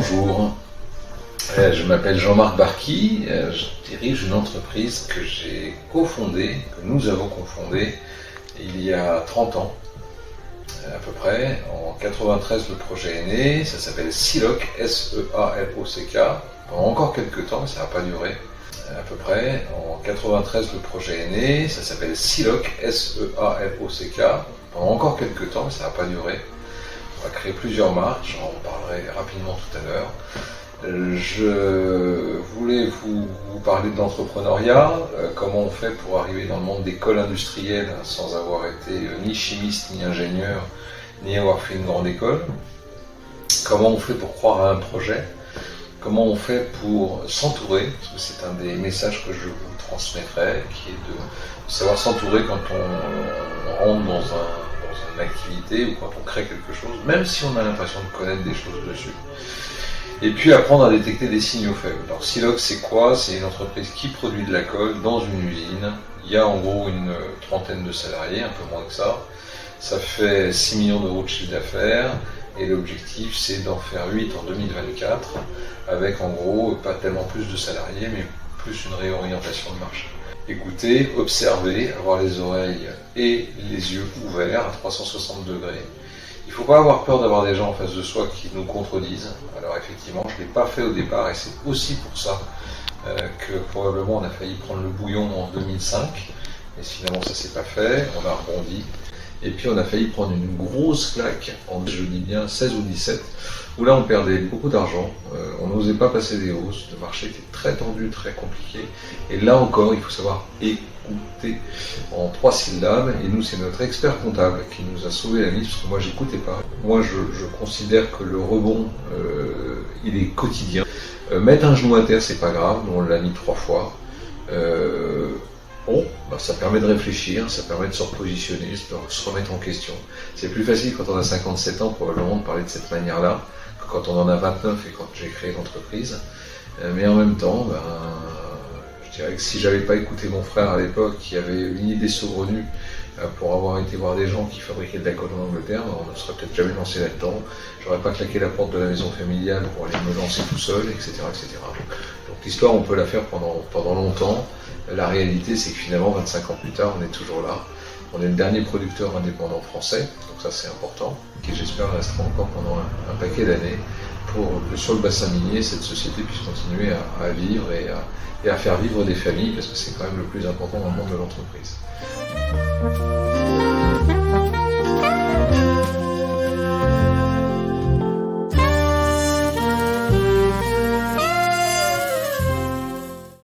Bonjour, je m'appelle Jean-Marc Barqui, je dirige une entreprise que j'ai cofondée, que nous avons cofondée il y a 30 ans à peu près. En 93 le projet est né, ça s'appelle Sealock, S-E-A-L-O-C-K, pendant encore quelques temps, mais ça n'a pas duré. À peu près, en 93 le projet est né, ça s'appelle Sealock, S-E-A-L-O-C-K, pendant encore quelques temps, mais ça n'a pas duré. On va créer plusieurs marques, j'en parlerai rapidement tout à l'heure. Je voulais vous parler de l'entrepreneuriat, comment on fait pour arriver dans le monde des cols industriels sans avoir été ni chimiste, ni ingénieur, ni avoir fait une grande école. Comment on fait pour croire à un projet, comment on fait pour s'entourer, parce que c'est un des messages que je vous transmettrai, qui est de savoir s'entourer quand on rentre dans une activité ou quand on crée quelque chose, même si on a l'impression de connaître des choses dessus. Et puis apprendre à détecter des signaux faibles. Alors Sealock, c'est quoi? C'est une entreprise qui produit de la colle dans une usine. Il y a en gros une trentaine de salariés, un peu moins que ça. Ça fait 6 millions d'euros de chiffre d'affaires. Et l'objectif, c'est d'en faire 8 en 2024, avec en gros pas tellement plus de salariés, mais plus une réorientation de marché. Écouter, observer, avoir les oreilles et les yeux ouverts à 360 degrés. Il ne faut pas avoir peur d'avoir des gens en face de soi qui nous contredisent. Alors effectivement, je ne l'ai pas fait au départ et c'est aussi pour ça que probablement on a failli prendre le bouillon en 2005. Mais finalement ça ne s'est pas fait, on a rebondi. Et puis on a failli prendre une grosse claque en, je dis bien, 16 ou 17, où là on perdait beaucoup d'argent, on n'osait pas passer des hausses, le marché était très tendu, très compliqué. Et là encore, il faut savoir écouter en 3 syllabes, et nous c'est notre expert comptable qui nous a sauvé la mise, parce que moi j'écoutais pas. Moi je considère que le rebond, il est quotidien. Mettre un genou à terre, c'est pas grave, nous on l'a mis 3 fois. Bon, ça permet de réfléchir, ça permet de se repositionner, de se remettre en question. C'est plus facile quand on a 57 ans probablement de parler de cette manière-là que quand on en a 29 et quand j'ai créé l'entreprise. Mais en même temps, je dirais que si j'avais pas écouté mon frère à l'époque qui avait une idée saugrenue pour avoir été voir des gens qui fabriquaient de la colle en Angleterre, on ne serait peut-être jamais lancé là-dedans. J'aurais pas claqué la porte de la maison familiale pour aller me lancer tout seul, etc., etc. Donc l'histoire, on peut la faire pendant longtemps. La réalité, c'est que finalement, 25 ans plus tard, on est toujours là. On est le dernier producteur indépendant français, donc ça c'est important, qui j'espère restera encore pendant un paquet d'années pour que sur le bassin minier, cette société puisse continuer à vivre et à faire vivre des familles, parce que c'est quand même le plus important dans le monde de l'entreprise.